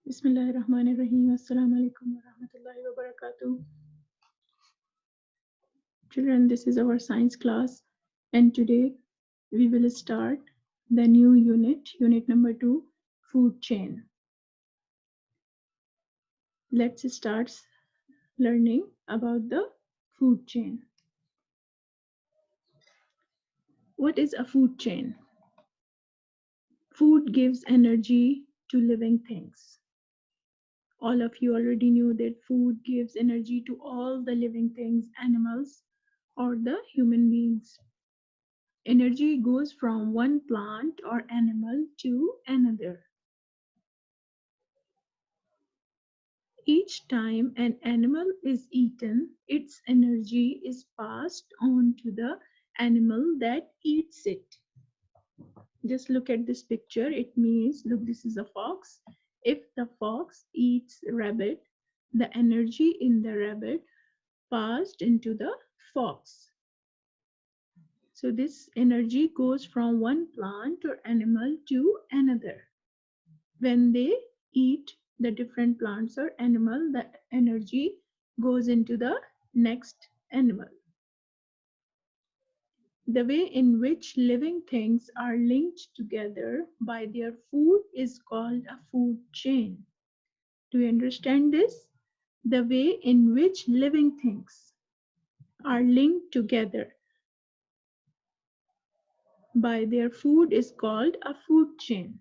Bismillahirrahmanirrahim. Assalamu alaikum wa rahmatullahi wa barakatuh. Children, this is our science class, and today we will start the new unit number 2, food chain. Let's start learning about the food chain. What is a food chain? Food gives energy to living things. All of you already knew that food gives energy to all the living things, animals, or the human beings. Energy goes from one plant or animal to another. Each time an animal is eaten, its energy is passed on to the animal that eats it. Just look at this picture. It means, look, this is a fox. If the fox eats rabbit, the energy in the rabbit passed into the fox. So this energy goes from one plant or animal to another. When they eat the different plants or animal, the energy goes into the next animal. The way in which living things are linked together by their food is called a food chain. Do you understand this? The way in which living things are linked together by their food is called a food chain.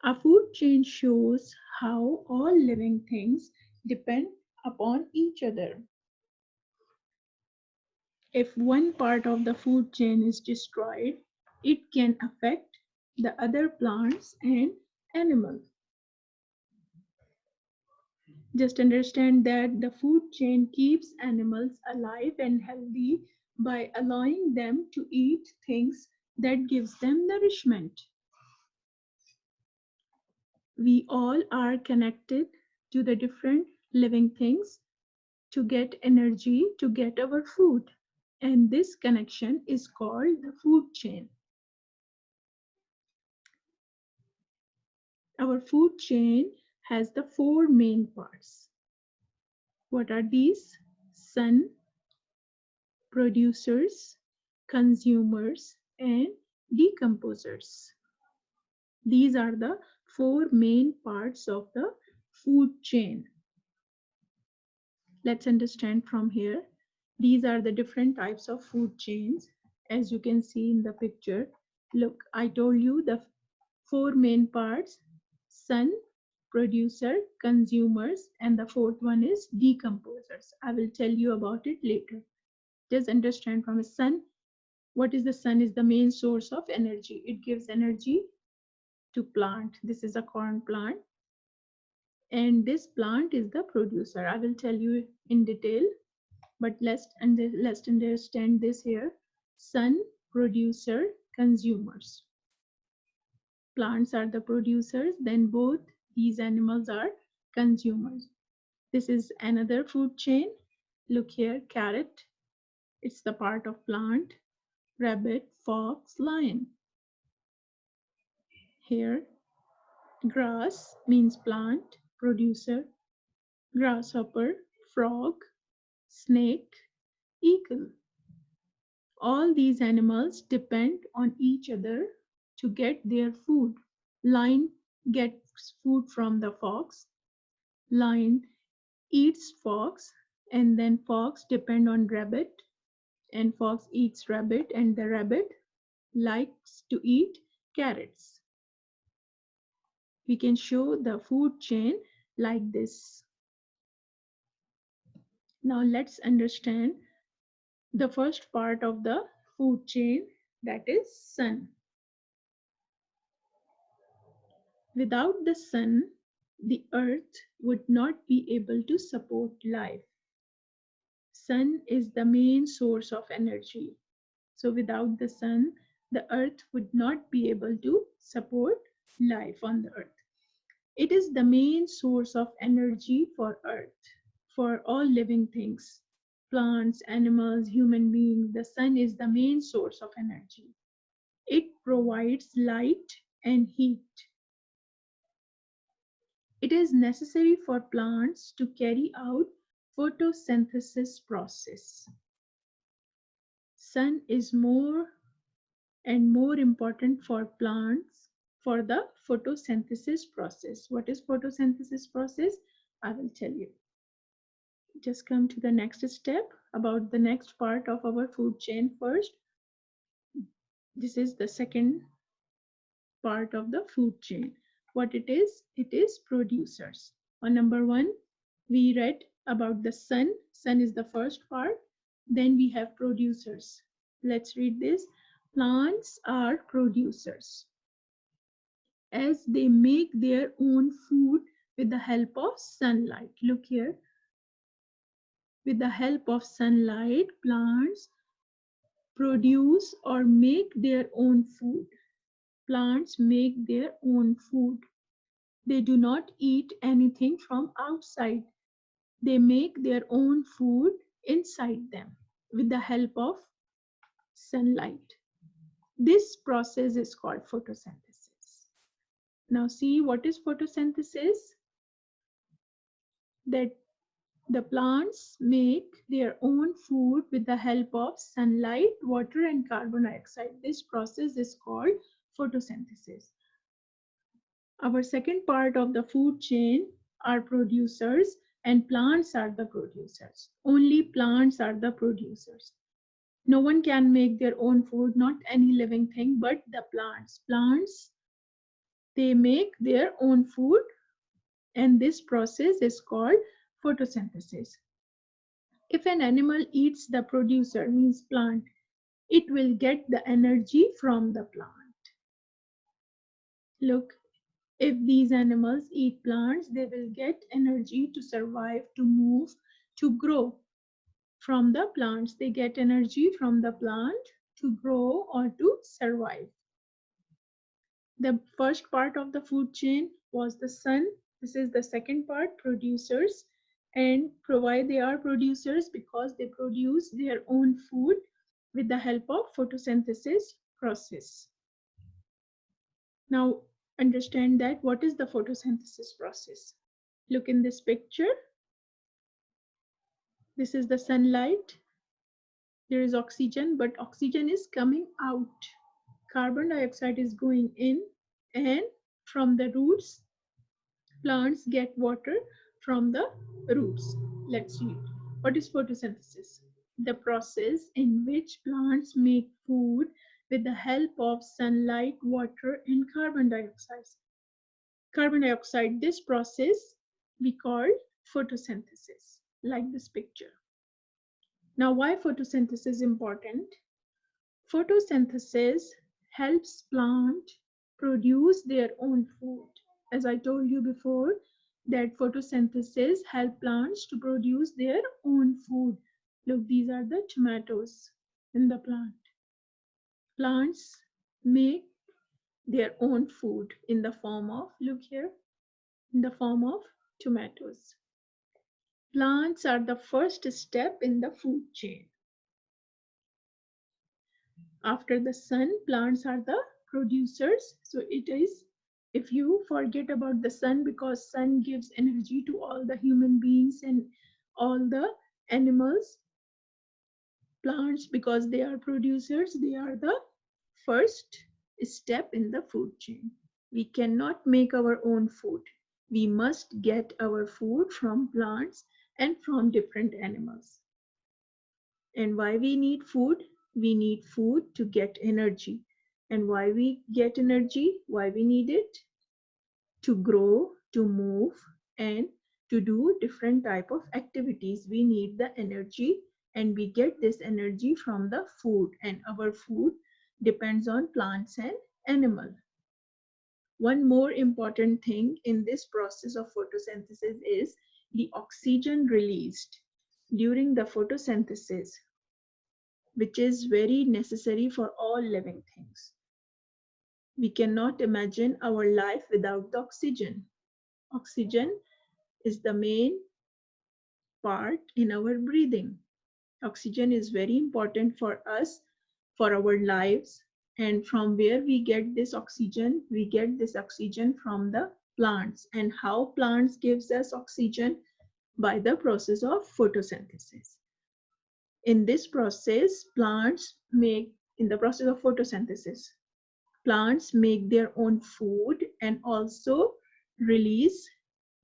A food chain shows how all living things depend upon each other. If one part of the food chain is destroyed, it can affect the other plants and animals. Just understand that the food chain keeps animals alive and healthy by allowing them to eat things that gives them nourishment. We all are connected to the different living things to get energy to get our food. And this connection is called the food chain. Our food chain has the four main parts. What are these? Sun, producers, consumers, and decomposers. These are the four main parts of the food chain. Let's understand from here. These are the different types of food chains. As you can see in the picture, look, I told you the four main parts: sun, producer, consumers, and the fourth one is decomposers. I will tell you about it later. Just understand from a sun. What is the sun? Is the main source of energy. It gives energy to plant. This is a corn plant, and this plant is the producer. I will tell you in detail, but let's understand this here. Sun, producer, consumers. Plants are the producers, then both these animals are consumers. This is another food chain. Look here, carrot, it's the part of plant. Rabbit, fox, lion. Here, grass means plant, producer. Grasshopper, frog, snake, eagle. All these animals depend on each other to get their food. Lion gets food from the fox. Lion eats fox, and then fox depend on rabbit, and fox eats rabbit, and the rabbit likes to eat carrots. We can show the food chain like this. Now let's understand the first part of the food chain, that is sun. Without the sun, the earth would not be able to support life. Sun is the main source of energy. So without the sun, the earth would not be able to support life on the earth. It is the main source of energy for earth, for all living things. Plants, animals, human beings, the sun is the main source of energy. It provides light and heat. It is necessary for plants to carry out photosynthesis process. Sun is more and more important for plants for the photosynthesis process. What is photosynthesis process? I will tell you. Just come to the next step about the next part of our food chain first. This is the second part of the food chain. What it is producers. On number 1, we read about the sun. Sun is the first part. Then we have producers. Let's read this. Plants are producers as they make their own food with the help of sunlight. Look here. With the help of sunlight, plants produce or make their own food. Plants make their own food. They do not eat anything from outside. They make their own food inside them with the help of sunlight. This process is called photosynthesis. Now see what is photosynthesis? That the plants make their own food with the help of sunlight, water and carbon dioxide. This process is called photosynthesis. Our second part of the food chain are producers, and plants are the producers. Only plants are the producers. No one can make their own food, not any living thing, but the plants. Plants, they make their own food, and this process is called photosynthesis. If an animal eats the producer, means plant, it will get the energy from the plant. Look, if these animals eat plants, they will get energy to survive, to move, to grow. From the plants, they get energy from the plant to grow or to survive. The first part of the food chain was the sun. This is the second part, producers. And why they are producers? Because they produce their own food with the help of photosynthesis process. Now understand that what is the photosynthesis process. Look in this picture. This is the sunlight. There is oxygen, but oxygen is coming out. Carbon dioxide is going in, and from the roots, plants get water from the roots. Let's read. What is photosynthesis? The process in which plants make food with the help of sunlight, water, and carbon dioxide. Carbon dioxide, this process we call photosynthesis, like this picture. Now, why photosynthesis is important? Photosynthesis helps plant produce their own food. As I told you before, that photosynthesis help plants to produce their own food. Look, these are the tomatoes in the plant. Plants make their own food in the form of, look here, in the form of tomatoes. Plants are the first step in the food chain. After the sun, plants are the producers. So it is, if you forget about the sun, because sun gives energy to all the human beings and all the animals, plants, because they are producers, they are the first step in the food chain. We cannot make our own food. We must get our food from plants and from different animals. And why we need food? We need food to get energy. And why we get energy? Why we need it? To grow, to move, and to do different type of activities. We need the energy, and we get this energy from the food, and our food depends on plants and animal. One more important thing in this process of photosynthesis is the oxygen released during the photosynthesis, which is very necessary for all living things. We cannot imagine our life without the oxygen. Oxygen is the main part in our breathing. Oxygen is very important for us, for our lives. And from where we get this oxygen? We get this oxygen from the plants, and how plants gives us oxygen by the process of photosynthesis. In this process, in the process of photosynthesis, plants make their own food and also release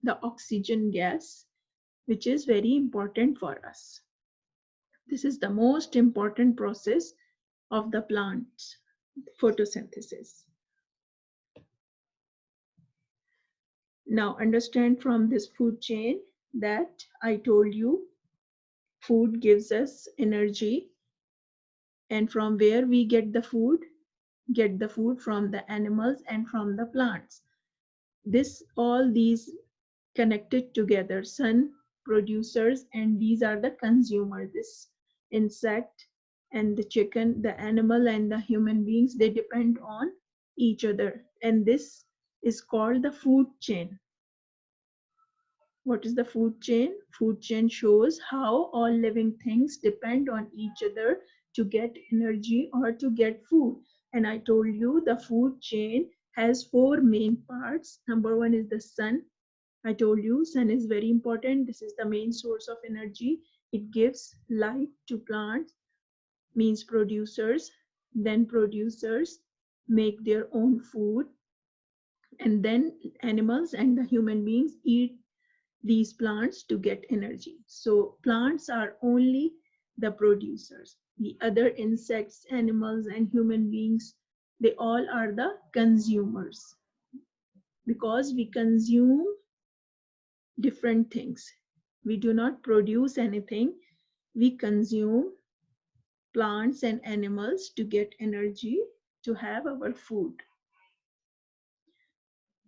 the oxygen gas, which is very important for us. This is the most important process of the plant, photosynthesis. Now understand from this food chain that I told you food gives us energy, and from where we get the food? Get the food from the animals and from the plants. All these connected together, sun producers, and these are the consumers. This insect and the chicken, the animal and the human beings, they depend on each other, and this is called the food chain. What is the food chain? Food chain shows how all living things depend on each other to get energy or to get food. And I told you the food chain has four main parts. Number one is the sun. I told you sun is very important. This is the main source of energy. It gives light to plants, means producers. Then producers make their own food, and then animals and the human beings eat these plants to get energy. So plants are only the producers. The other insects, animals, and human beings, they all are the consumers, because we consume different things. We do not produce anything. We consume plants and animals to get energy to have our food.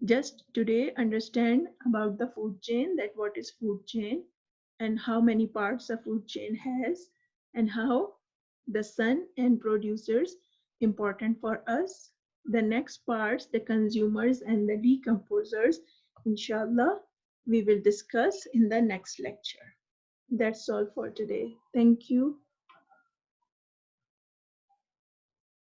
Just today understand about the food chain, that what is food chain and how many parts a food chain has, and how the sun and producers important for us. The next parts, the consumers and the decomposers, inshallah, we will discuss in the next lecture. That's all for today. Thank you.